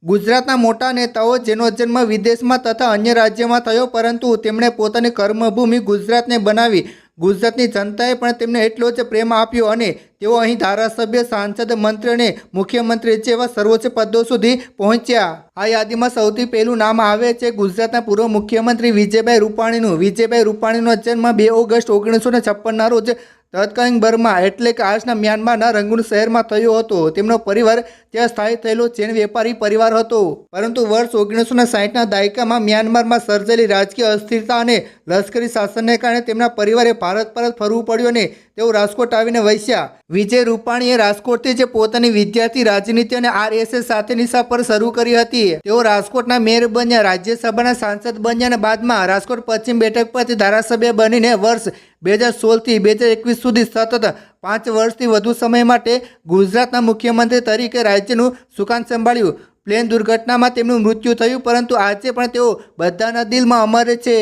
ગુજરાતના મોટા નેતાઓ જેનો જન્મ વિદેશમાં તથા અન્ય રાજ્યમાં થયો, પરંતુ તેમણે પોતાની કર્મભૂમિ ગુજરાતને બનાવી. ગુજરાતની જનતાએ પણ તેમને એટલો જ પ્રેમ આપ્યો અને તેઓ અહીં ધારાસભ્ય, સાંસદ, મંત્રી અને મુખ્યમંત્રી જેવા સર્વોચ્ચ પદો સુધી પહોંચ્યા. આ યાદીમાં સૌથી પહેલું નામ આવે છે ગુજરાતના પૂર્વ મુખ્યમંત્રી વિજયભાઈ રૂપાણીનું. વિજયભાઈ રૂપાણીનો જન્મ 2 ઓગસ્ટ 1956ના રોજ તત્કાલીન બર્મા એટલે કે આજના મ્યાનમારના રંગૂન શહેરમાં થયો હતો. તેમનો પરિવાર ત્યાં સ્થાયી થયેલો ચેન વેપારી પરિવાર હતો, પરંતુ વર્ષ 1960ના દાયકામાં મ્યાનમારમાં સર્જાયેલી રાજકીય અસ્થિરતા અને લશ્કરી શાસનને કારણે તેમના પરિવારે ભારત પરત ફરવું પડ્યું અને તેઓ રાજકોટ આવીને વસ્યા. વિજય રૂપાણીએ રાજકોટથી જ પોતાની વિદ્યાર્થી રાજનીતિ અને RSS સાથેની સફર શરૂ કરી હતી. તેઓ રાજકોટના મેયર બન્યા, રાજ્યસભાના સાંસદ બન્યા અને બાદમાં રાજકોટ પશ્ચિમ બેઠક પરથી ધારાસભ્ય બનીને વર્ષ 2016થી 2021 સુધી સતત 5 વર્ષથી વધુ સમય માટે ગુજરાતના મુખ્યમંત્રી તરીકે રાજ્યનું સુકાન સંભાળ્યું. પ્લેન દુર્ઘટનામાં તેમનું મૃત્યુ થયું, પરંતુ આજે પણ તેઓ બધાના દિલમાં અમર છે.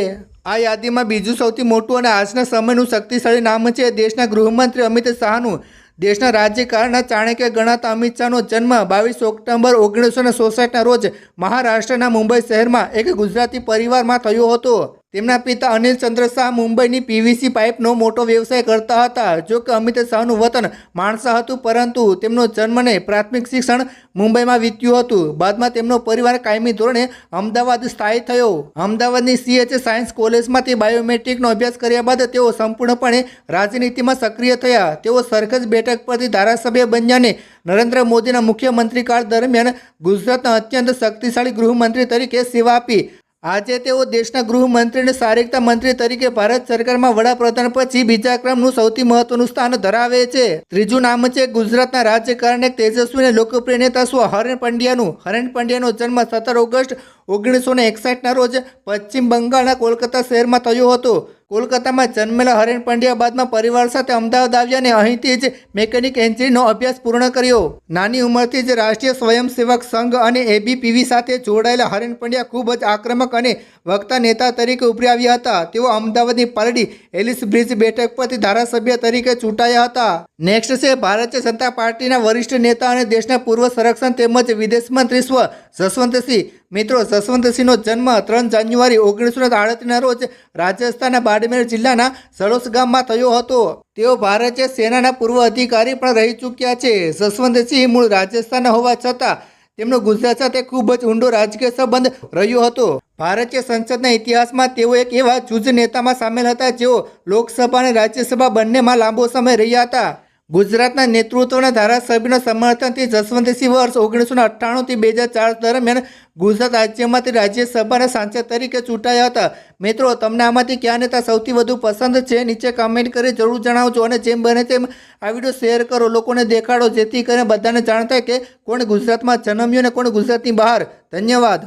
આ યાદીમાં બીજું સૌથી મોટું અને આજના સમયનું શક્તિશાળી નામ છે દેશના ગૃહમંત્રી અમિત શાહનું. દેશના રાજ્યકાળના ચાણક્ય ગણાતા અમિત શાહનો જન્મ 22 ઓક્ટોબર 1966ના રોજ મહારાષ્ટ્રના મુંબઈ શહેરમાં એક ગુજરાતી પરિવારમાં થયો હતો. તેમના પિતા અનિલ ચંદ્ર શાહ મુંબઈની PVC પાઇપનો મોટો વ્યવસાય કરતા હતા. જો કે અમિત શાહનું વતન માણસા હતું, પરંતુ તેમનો જન્મને પ્રાથમિક શિક્ષણ મુંબઈમાં વીત્યું હતું. બાદમાં તેમનો પરિવાર કાયમી ધોરણે અમદાવાદ સ્થાયી થયો. અમદાવાદની CH સાયન્સ કોલેજમાંથી બાયોમેટ્રિકનો અભ્યાસ કર્યા બાદ તેઓ સંપૂર્ણપણે રાજનીતિમાં સક્રિય થયા. તેઓ સરખેજ બેઠક પરથી ધારાસભ્ય બન્યા અને નરેન્દ્ર મોદીના મુખ્યમંત્રીકાળ દરમિયાન ગુજરાતના અત્યંત શક્તિશાળી ગૃહમંત્રી તરીકે સેવા આપી. આજે તેઓ દેશના ગૃહમંત્રી અને સારીકતા મંત્રી તરીકે ભારત સરકારમાં વડાપ્રધાન પછી બીજા ક્રમનું સૌથી મહત્વનું સ્થાન ધરાવે છે. ત્રીજું નામ છે ગુજરાતના રાજકારણના એક તેજસ્વી અને લોકપ્રિય નેતા સ્વ હરેન પંડ્યાનું. હરેન પંડ્યાનો જન્મ 17 ઓગસ્ટ 1961ના રોજ પશ્ચિમ બંગાળના કોલકાતા શહેરમાં થયો હતો. કોલકાતામાં જન્મેલા હરેન પંડ્યા બાદમાં પરિવાર સાથે અમદાવાદ આવ્યા અને અહીંથી જ મેકેનિક એન્જિનિયરનો અભ્યાસ પૂર્ણ કર્યો. નાની ઉંમરથી જ રાષ્ટ્રીય સ્વયંસેવક સંઘ અને ABPV સાથે જોડાયેલા હરેન પંડ્યા ખૂબ જ આક્રમક અને વક્તા નેતા તરીકે ઉભરી આવ્યા હતા. તેઓ અમદાવાદની પાલડી એલિસ બ્રિજ બેઠક પરથી ધારાસભ્ય તરીકે ચૂંટાયા હતા. નેક્સ્ટ છે ભારતીય જનતા પાર્ટીના વરિષ્ઠ નેતા અને દેશના પૂર્વ સંરક્ષણ તેમજ વિદેશ મંત્રી સ્વ જસવંતસિંહ. મિત્રો, જસવંતસિંહનો જન્મ 3 જાન્યુઆરી 1938ના રોજ રાજસ્થાનના બાડમેર જિલ્લાના સલોસ ગામમાં થયો હતો. તેઓ ભારતીય સેનાના પૂર્વ અધિકારી પણ રહી ચૂક્યા છે. જસવંતસિંહ મૂળ રાજસ્થાનના હોવા છતાં તેમનો ગુજરાત સાથે ખૂબ જ ઊંડો રાજકીય સંબંધ રહ્યો હતો. ભારતીય સંસદના ઇતિહાસમાં તેઓ એક એવા જૂજ નેતામાં સામેલ હતા જેઓ લોકસભા અને રાજ્યસભા બંનેમાં લાંબો સમય રહ્યા હતા. ગુજરાતના નેતૃત્વના ધારાસભ્યના સમર્થનથી જસવંતસિંહ વર્ષ 1998થી 2004 દરમિયાન ગુજરાત રાજ્યમાંથી રાજ્યસભાના સાંસદ તરીકે ચૂંટાયા હતા. મિત્રો, તમને આમાંથી કયા નેતા સૌથી વધુ પસંદ છે? નીચે કમેન્ટ કરી જરૂર જણાવજો અને જેમ બને તેમ આ વિડીયો શેર કરો, લોકોને દેખાડો, જેથી કરીને બધાને જાણ થાય કે કોણ ગુજરાતમાં જન્મ્યું અને કોણ ગુજરાતની બહાર. ધન્યવાદ.